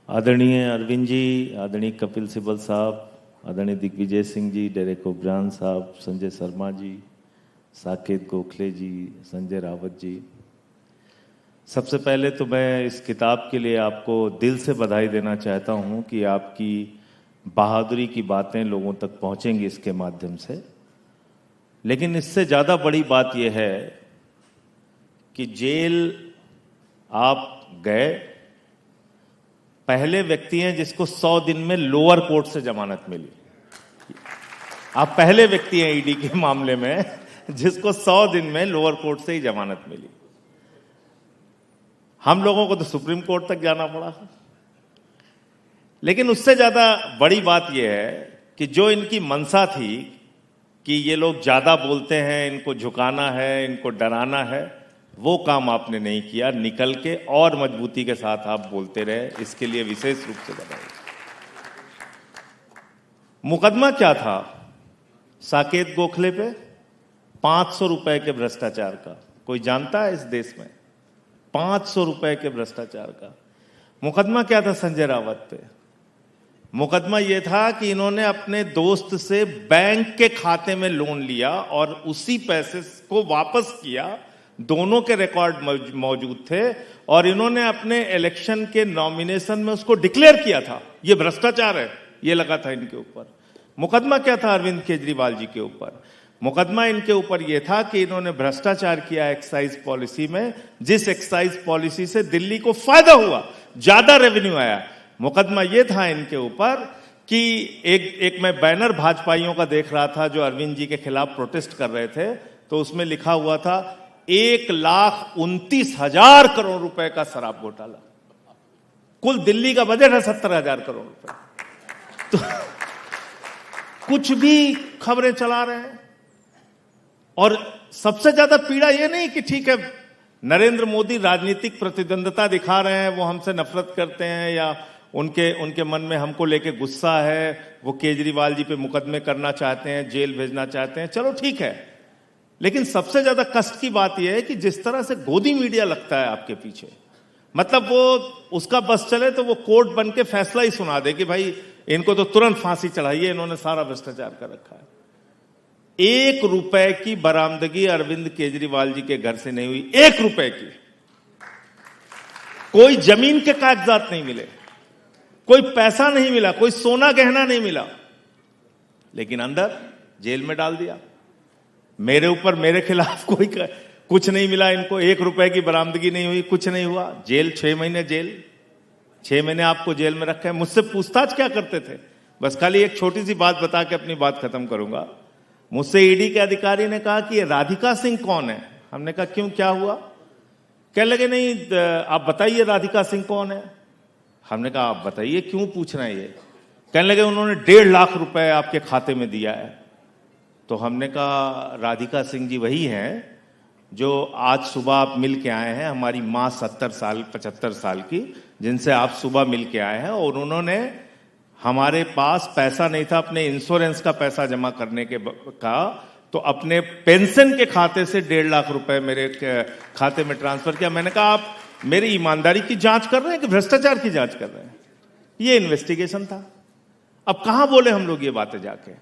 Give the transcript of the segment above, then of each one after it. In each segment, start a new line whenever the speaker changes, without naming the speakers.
आदरणीय अरविंद जी, आदरणीय कपिल सिब्बल साहब, आदरणीय दिग्विजय सिंह जी, डेरेक ओब्रायन साहब, संजय शर्मा जी, साकेत गोखले जी, संजय रावत जी, सबसे पहले तो मैं इस किताब के लिए आपको दिल से बधाई देना चाहता हूं कि आपकी बहादुरी की बातें लोगों तक पहुंचेंगी इसके माध्यम से। लेकिन इससे ज़्यादा बड़ी बात यह है कि जेल आप गए, पहले व्यक्ति हैं जिसको 100 दिन में लोअर कोर्ट से जमानत मिली। आप पहले व्यक्ति हैं ईडी के मामले में जिसको 100 दिन में लोअर कोर्ट से ही जमानत मिली। हम लोगों को तो सुप्रीम कोर्ट तक जाना पड़ा। लेकिन उससे ज्यादा बड़ी बात यह है कि जो इनकी मंशा थी कि ये लोग ज्यादा बोलते हैं, इनको झुकाना है, इनको डराना है, वो काम आपने नहीं किया। निकल के और मजबूती के साथ आप बोलते रहे, इसके लिए विशेष रूप से बधाई। मुकदमा क्या था? साकेत गोखले पे 500 रुपए के भ्रष्टाचार का। कोई जानता है इस देश में? 500 रुपए के भ्रष्टाचार का मुकदमा क्या था? संजय रावत पे मुकदमा यह था कि इन्होंने अपने दोस्त से बैंक के खाते में लोन लिया और उसी पैसे को वापस किया। दोनों के रिकॉर्ड मौजूद थे और इन्होंने अपने इलेक्शन के नॉमिनेशन में उसको डिक्लेयर किया था। यह भ्रष्टाचार है, यह लगा था इनके ऊपर। मुकदमा क्या था अरविंद केजरीवाल जी के ऊपर? मुकदमा इनके ऊपर यह था कि इन्होंने भ्रष्टाचार किया एक्साइज पॉलिसी में, जिस एक्साइज पॉलिसी से दिल्ली को फायदा हुआ, ज्यादा रेवेन्यू आया। मुकदमा यह था इनके ऊपर कि एक मैं बैनर भाजपाइयों का देख रहा था जो अरविंद जी के खिलाफ प्रोटेस्ट कर रहे थे, तो उसमें लिखा हुआ था 1,29,000 करोड़ रुपए का शराब घोटाला। कुल दिल्ली का बजट है 70,000 करोड़ रुपए। तो कुछ भी खबरें चला रहे हैं। और सबसे ज्यादा पीड़ा यह नहीं कि ठीक है नरेंद्र मोदी राजनीतिक प्रतिद्वंदता दिखा रहे हैं, वो हमसे नफरत करते हैं या उनके मन में हमको लेके गुस्सा है, वो केजरीवाल जी पे मुकदमे करना चाहते हैं, जेल भेजना चाहते हैं, चलो ठीक है। लेकिन सबसे ज्यादा कष्ट की बात यह है कि जिस तरह से गोदी मीडिया लगता है आपके पीछे, मतलब वो उसका बस चले तो वो कोर्ट बन के फैसला ही सुना दे कि भाई इनको तो तुरंत फांसी चढ़ाइए, इन्होंने सारा भ्रष्टाचार कर रखा है। 1 रुपए की बरामदगी अरविंद केजरीवाल जी के घर से नहीं हुई। 1 रुपए की। कोई जमीन के कागजात नहीं मिले, कोई पैसा नहीं मिला, कोई सोना गहना नहीं मिला, लेकिन अंदर जेल में डाल दिया। मेरे ऊपर, मेरे खिलाफ कोई कुछ नहीं मिला इनको। 1 रुपए की बरामदगी नहीं हुई, कुछ नहीं हुआ। जेल 6 महीने जेल, 6 महीने आपको जेल में रखा है। मुझसे पूछताछ क्या करते थे? बस खाली एक छोटी सी बात बता के अपनी बात खत्म करूंगा। मुझसे ईडी के अधिकारी ने कहा कि ये राधिका सिंह कौन है? हमने कहा क्यों, क्या हुआ? कहने लगे नहीं आप बताइए राधिका सिंह कौन है। हमने कहा आप बताइए, क्यों पूछ रहे हैं ये? कहने लगे उन्होंने 1.5 लाख रुपए आपके खाते में दिया है। तो हमने कहा राधिका सिंह जी वही हैं जो आज सुबह आप मिल के आए हैं, हमारी माँ 75 साल की, जिनसे आप सुबह मिल के आए हैं। और उन्होंने, हमारे पास पैसा नहीं था अपने इंश्योरेंस का पैसा जमा करने का, तो अपने पेंशन के खाते से 1.5 लाख रुपए मेरे खाते में ट्रांसफर किया। मैंने कहा आप मेरी ईमानदारी की जांच कर रहे हैं कि भ्रष्टाचार की जांच कर रहे हैं? ये इन्वेस्टिगेशन था। अब कहां बोले हम लोग ये बातें जाके?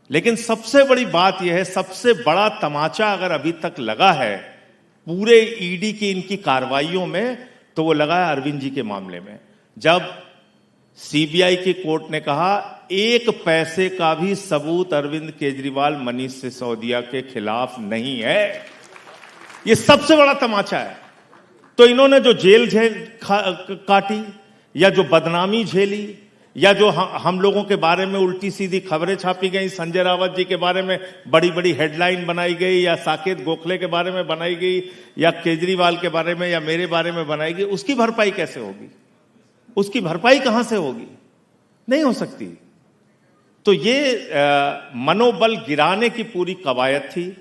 लेकिन सबसे बड़ी बात यह है, सबसे बड़ा तमाचा अगर अभी तक लगा है पूरे ईडी की इनकी कार्रवाइयों में, तो वो लगा है अरविंद जी के मामले में। जब सीबीआई की कोर्ट ने कहा 1 पैसे का भी सबूत अरविंद केजरीवाल, मनीष सिसोदिया के खिलाफ नहीं है, ये सबसे बड़ा तमाचा है। तो इन्होंने जो जेल काटी, या जो बदनामी झेली, या जो हम लोगों के बारे में उल्टी सीधी खबरें छापी गई, संजय रावत जी के बारे में बड़ी बड़ी हेडलाइन बनाई गई, या साकेत गोखले के बारे में बनाई गई, या केजरीवाल के बारे में या मेरे बारे में बनाई गई, उसकी भरपाई कैसे होगी? उसकी भरपाई कहां से होगी? नहीं हो सकती। तो ये मनोबल गिराने की पूरी कवायद थी,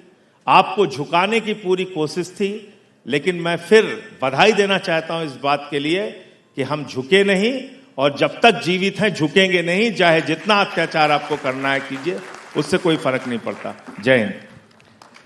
आपको झुकाने की पूरी कोशिश थी। लेकिन मैं फिर बधाई देना चाहता हूं इस बात के लिए कि हम झुके नहीं, और जब तक जीवित हैं झुकेंगे नहीं। चाहे जितना अत्याचार आपको करना है कीजिए, उससे कोई फर्क नहीं पड़ता। जय हिंद।